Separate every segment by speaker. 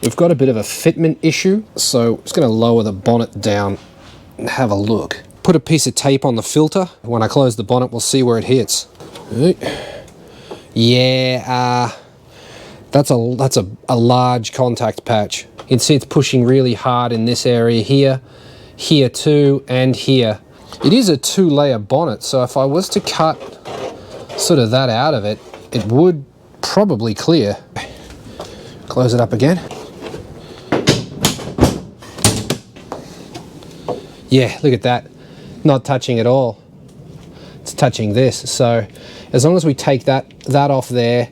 Speaker 1: We've got a bit of a fitment issue, so I'm just going to lower the bonnet down and have a look. Put a piece of tape on the filter. When I close the bonnet, we'll see where it hits. Yeah, that's a large contact patch. You can see it's pushing really hard in this area here, here too, and here. It is a 2-layer bonnet, so if I was to cut sort of that out of it, it would probably clear. Close it up again. Yeah, look at that. Not touching at all. It's touching this. So as long as we take that off there,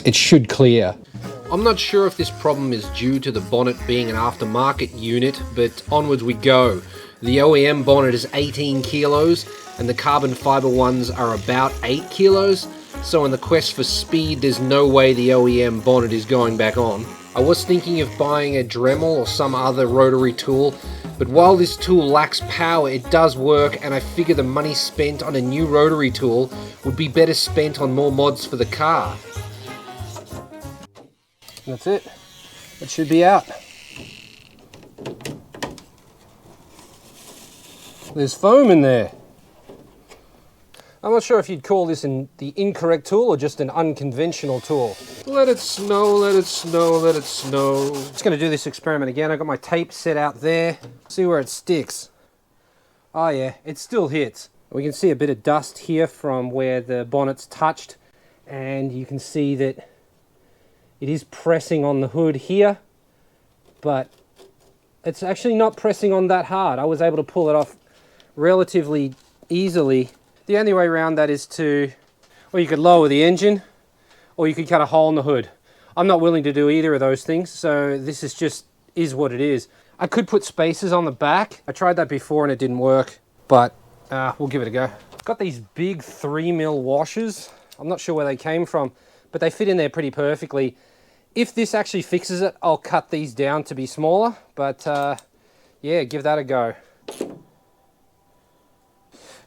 Speaker 1: it should clear. I'm not sure if this problem is due to the bonnet being an aftermarket unit, but onwards we go. The OEM bonnet is 18 kilos and the carbon fiber ones are about 8 kilos. So in the quest for speed, there's no way the OEM bonnet is going back on. I was thinking of buying a Dremel or some other rotary tool, but while this tool lacks power, it does work, and I figure the money spent on a new rotary tool would be better spent on more mods for the car. That's it. It should be out. There's foam in there. I'm not sure if you'd call this the incorrect tool or just an unconventional tool. Let it snow, let it snow, let it snow. Just going to do this experiment again. I've got my tape set out there. See where it sticks. Oh yeah, it still hits. We can see a bit of dust here from where the bonnet's touched, and you can see that it is pressing on the hood here, but it's actually not pressing on that hard. I was able to pull it off relatively easily. The only way around that is to, well, you could lower the engine or you could cut a hole in the hood. I'm not willing to do either of those things, so this is what it is. I could put spacers on the back. I tried that before and it didn't work, but we'll give it a go. I've got these big 3mm washers. I'm not sure where they came from, but they fit in there pretty perfectly. If this actually fixes it, I'll cut these down to be smaller, but yeah, give that a go.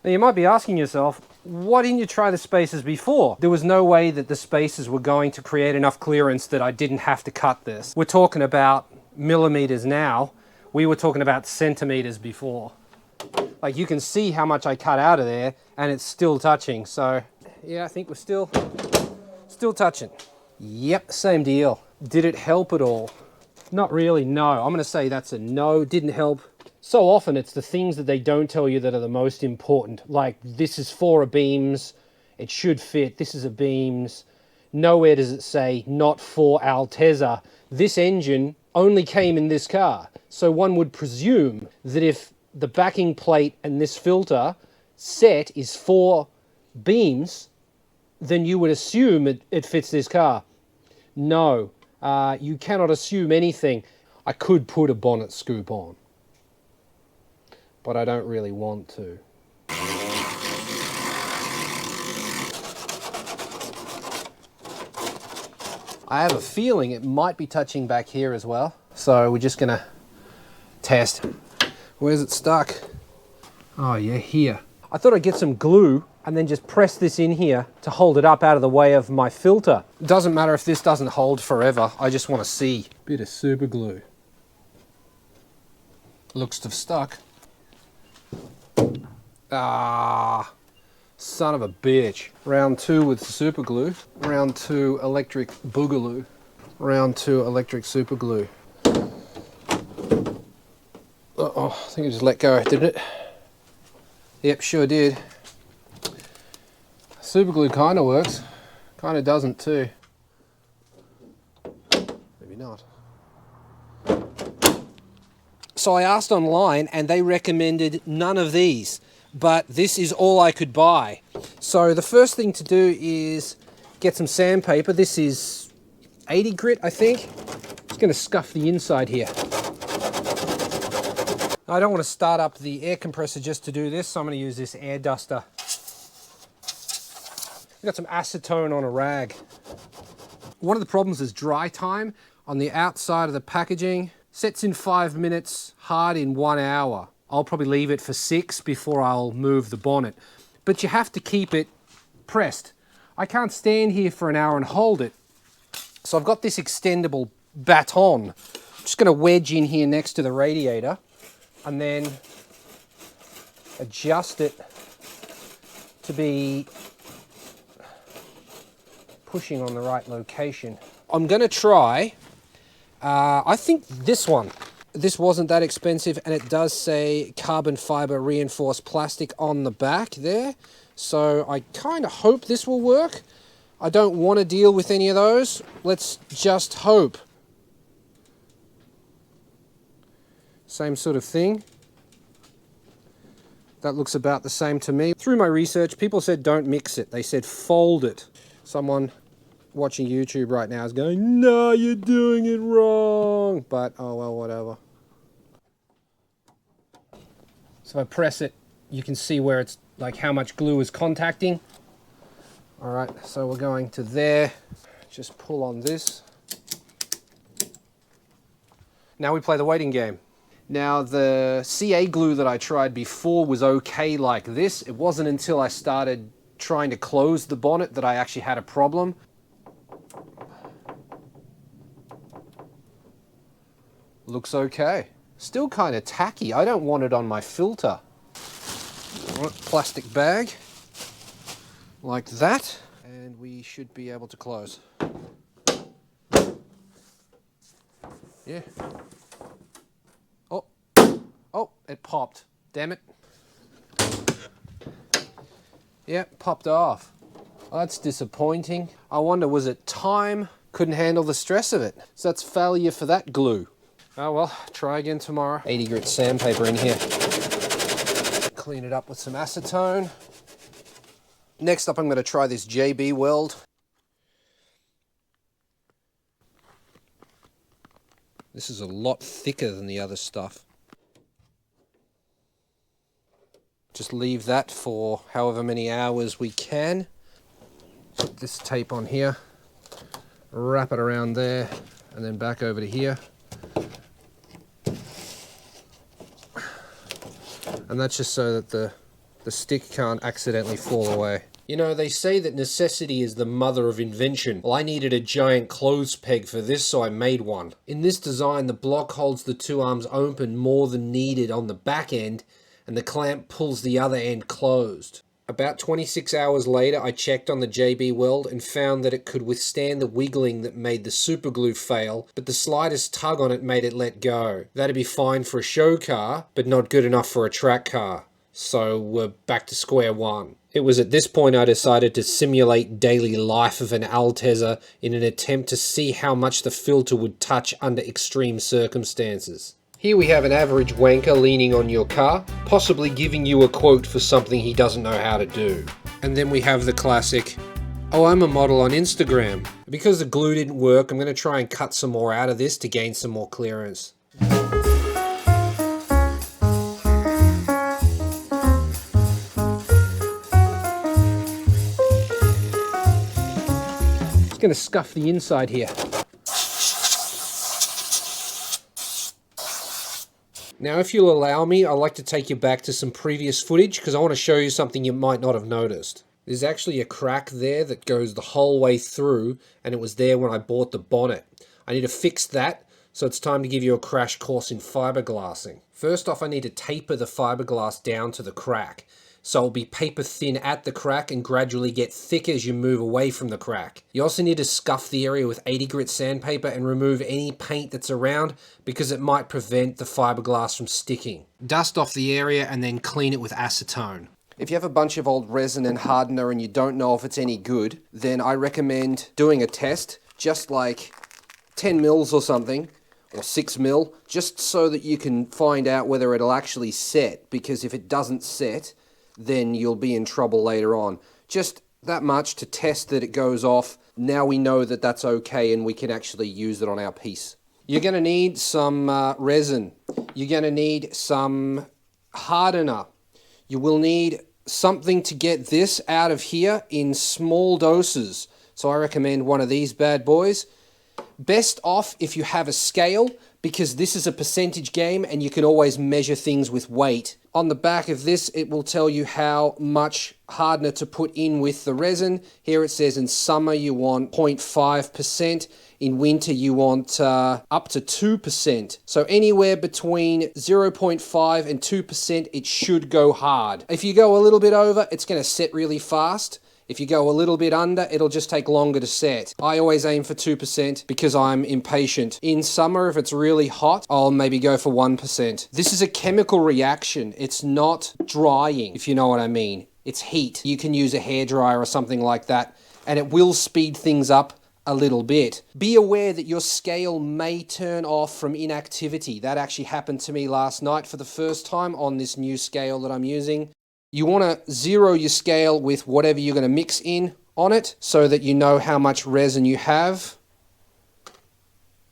Speaker 1: Now you might be asking yourself, why didn't you try the spacers before? There was no way that the spacers were going to create enough clearance that I didn't have to cut this. We're talking about millimeters now. We were talking about centimeters before. Like, you can see how much I cut out of there and it's still touching. So yeah, I think we're still touching. Yep, same deal. Did it help at all? Not really, no. I'm gonna say that's a no. Didn't help. So often it's the things that they don't tell you that are the most important. Like, this is for a beams, it should fit, this is a beams. Nowhere does it say not for Altezza. This engine only came in this car. So one would presume that if the backing plate and this filter set is for beams, then you would assume it fits this car. No, you cannot assume anything. I could put a bonnet scoop on, but I don't really want to. I have a feeling it might be touching back here as well. So we're just gonna test. Where's it stuck? Oh yeah, here. I thought I'd get some glue and then just press this in here to hold it up out of the way of my filter. It doesn't matter if this doesn't hold forever. I just want to see. Bit of super glue. Looks to have stuck. Ah, son of a bitch. Round 2 with super glue. Round 2 electric boogaloo. Round 2 electric super glue. Uh-oh, I think I just let go, didn't it? Yep, sure did. Super glue kind of works. Kind of doesn't too. Maybe not. So I asked online and they recommended none of these, but this is all I could buy. So the first thing to do is get some sandpaper. This is 80 grit, I think. Just going to scuff the inside here. I don't want to start up the air compressor just to do this, so I'm going to use this air duster. I've got some acetone on a rag. One of the problems is dry time on the outside of the packaging. Sets in 5 minutes, hard in 1 hour. I'll probably leave it for 6 before I'll move the bonnet. But you have to keep it pressed. I can't stand here for an hour and hold it. So I've got this extendable baton. I'm just going to wedge in here next to the radiator and then adjust it to be pushing on the right location. I'm going to try, I think this one. This wasn't that expensive, and it does say carbon fiber reinforced plastic on the back there. So I kind of hope this will work. I don't want to deal with any of those. Let's just hope. Same sort of thing. That looks about the same to me. Through my research, people said don't mix it. They said fold it. Someone watching YouTube right now is going, no, you're doing it wrong. But, oh well, whatever. So if I press it, you can see where it's like how much glue is contacting. All right, so we're going to there. Just pull on this. Now we play the waiting game. Now the CA glue that I tried before was okay like this. It wasn't until I started trying to close the bonnet that I actually had a problem. Looks okay. Still kind of tacky. I don't want it on my filter. Plastic bag, like that, and we should be able to close. Yeah. Oh, oh, it popped. Damn it. Yeah, popped off. Well, that's disappointing. I wonder, was it time? Couldn't handle the stress of it. So that's failure for that glue. Oh well, try again tomorrow. 80 grit sandpaper in here. Clean it up with some acetone. Next up, I'm going to try this JB weld. This is a lot thicker than the other stuff. Just leave that for however many hours we can. Put this tape on here, wrap it around there, and then back over to here. And that's just so that the stick can't accidentally fall away. You know, they say that necessity is the mother of invention. Well, I needed a giant clothes peg for this, so I made one. In this design, the block holds the two arms open more than needed on the back end, and the clamp pulls the other end closed. About 26 hours later, I checked on the JB weld and found that it could withstand the wiggling that made the superglue fail, but the slightest tug on it made it let go. That'd be fine for a show car, but not good enough for a track car. So we're back to square one. It was at this point I decided to simulate daily life of an Altezza in an attempt to see how much the filter would touch under extreme circumstances. Here we have an average wanker leaning on your car, possibly giving you a quote for something he doesn't know how to do. And then we have the classic, oh, I'm a model on Instagram. Because the glue didn't work, I'm going to try and cut some more out of this to gain some more clearance. Just going to scuff the inside here. Now, if you'll allow me, I'd like to take you back to some previous footage because I want to show you something you might not have noticed. There's actually a crack there that goes the whole way through, and it was there when I bought the bonnet. I need to fix that, so it's time to give you a crash course in fiberglassing. First off, I need to taper the fiberglass down to the crack. So it'll be paper thin at the crack and gradually get thicker as you move away from the crack. You also need to scuff the area with 80 grit sandpaper and remove any paint that's around because it might prevent the fiberglass from sticking. Dust off the area and then clean it with acetone. If you have a bunch of old resin and hardener and you don't know if it's any good, then I recommend doing a test, just like 10 mils or something, or 6 mil, just so that you can find out whether it'll actually set, because if it doesn't set, then you'll be in trouble later on. Just that much to test that it goes off. Now we know that that's okay and we can actually use it on our piece. You're going to need some resin. You're going to need some hardener. You will need something to get this out of here in small doses. So I recommend one of these bad boys. Best off if you have a scale, because this is a percentage game and you can always measure things with weight. On the back of this, it will tell you how much hardener to put in with the resin. Here it says in summer you want 0.5%. In winter, you want up to 2%. So anywhere between 0.5 and 2%, it should go hard. If you go a little bit over, it's going to set really fast. If you go a little bit under, it'll just take longer to set. I always aim for 2% because I'm impatient. In summer, if it's really hot, I'll maybe go for 1%. This is a chemical reaction. It's not drying, if you know what I mean. It's heat. You can use a hairdryer or something like that, and it will speed things up a little bit. Be aware that your scale may turn off from inactivity. That actually happened to me last night for the first time on this new scale that I'm using. You want to zero your scale with whatever you're going to mix in on it so that you know how much resin you have.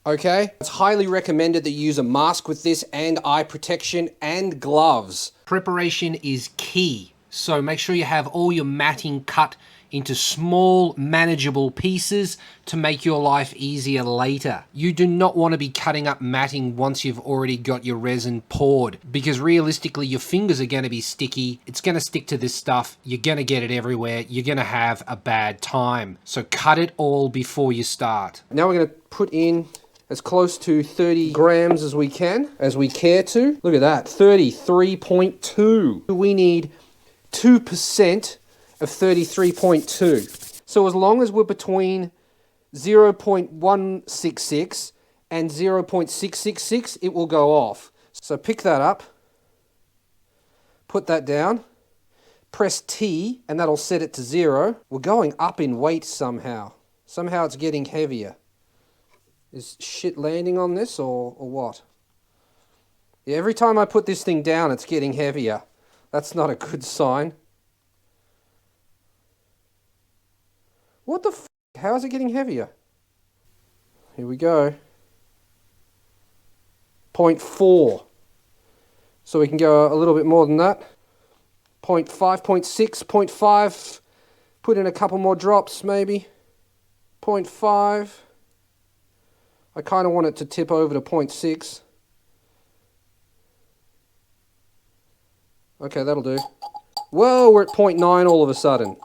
Speaker 1: Okay? It's highly recommended that you use a mask with this and eye protection and gloves. Preparation is key. So make sure you have all your matting cut into small, manageable pieces to make your life easier later. You do not want to be cutting up matting once you've already got your resin poured, because realistically your fingers are going to be sticky. It's going to stick to this stuff. You're going to get it everywhere. You're going to have a bad time. So cut it all before you start. Now we're going to put in as close to 30 grams as we can, as we care to. Look at that, 33.2. We need 2% of 33.2. So as long as we're between 0.166 and 0.666, it will go off. So pick that up, put that down, press T, and that'll set it to 0. We're going up in weight somehow. Somehow it's getting heavier. Is shit landing on this or what? Yeah, every time I put this thing down, it's getting heavier. That's not a good sign. What the f***? How is it getting heavier? Here we go. 0.4. So we can go a little bit more than that. 0.5, 0.6, 0.5. Put in a couple more drops maybe. 0.5. I kind of want it to tip over to 0.6. Okay, that'll do. Whoa, we're at 0.9 all of a sudden.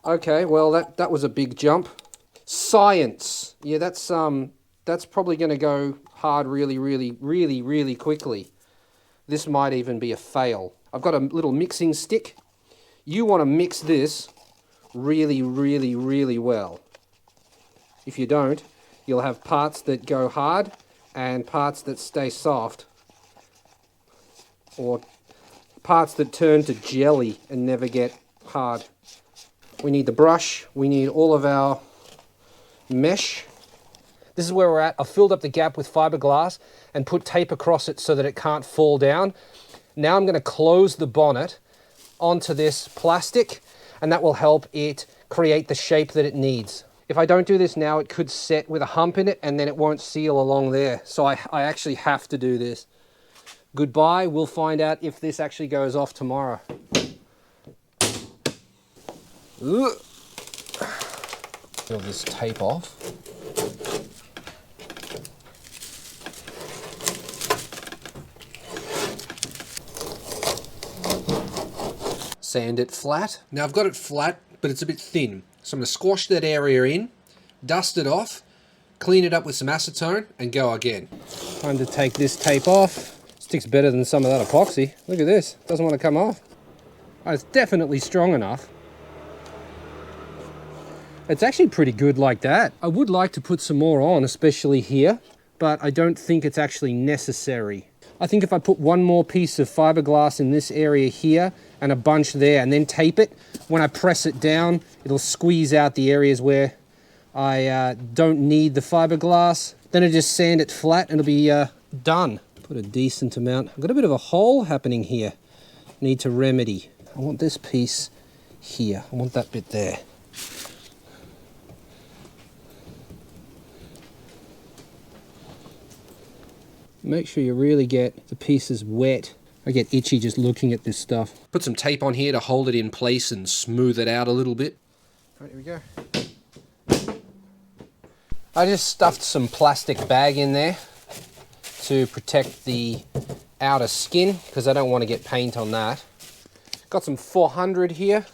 Speaker 1: Okay, well that was a big jump. Science. Yeah, that's probably going to go hard really quickly. This might even be a fail. I've got a little mixing stick. You want to mix this really well. If you don't, you'll have parts that go hard and parts that stay soft. Or parts that turn to jelly and never get hard. We need the brush, we need all of our mesh. This is where we're at. I've filled up the gap with fiberglass and put tape across it so that it can't fall down. Now I'm going to close the bonnet onto this plastic, and that will help it create the shape that it needs. If I don't do this now, it could set with a hump in it and then it won't seal along there. So I actually have to do this. Goodbye. We'll find out if this actually goes off tomorrow. Peel this tape off. Sand it flat. Now I've got it flat, but it's a bit thin. So I'm going to squash that area in, dust it off, clean it up with some acetone, and go again. Time to take this tape off. Sticks better than some of that epoxy. Look at this. Doesn't want to come off. Oh, it's definitely strong enough. It's actually pretty good like that. I would like to put some more on, especially here, but I don't think it's actually necessary. I think if I put one more piece of fiberglass in this area here and a bunch there and then tape it, when I press it down, it'll squeeze out the areas where I don't need the fiberglass. Then I just sand it flat and it'll be done. Put a decent amount. I've got a bit of a hole happening here. Need to remedy. I want this piece here. I want that bit there. Make sure you really get the pieces wet. I get itchy just looking at this stuff. Put some tape on here to hold it in place and smooth it out a little bit. All right, here we go. I just stuffed some plastic bag in there to protect the outer skin because I don't want to get paint on that. Got some 400 here.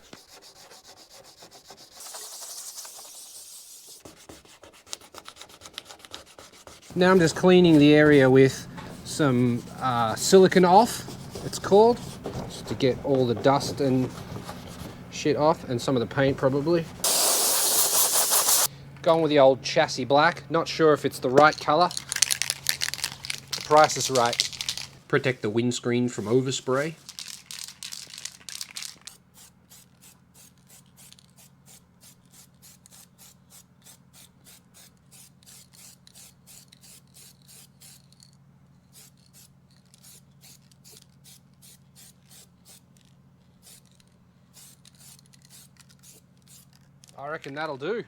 Speaker 1: Now I'm just cleaning the area with some silicone off, it's called, just to get all the dust and shit off, and some of the paint probably. Going with the old chassis black, not sure if it's the right colour. The price is right. Protect the windscreen from overspray. I reckon that'll do.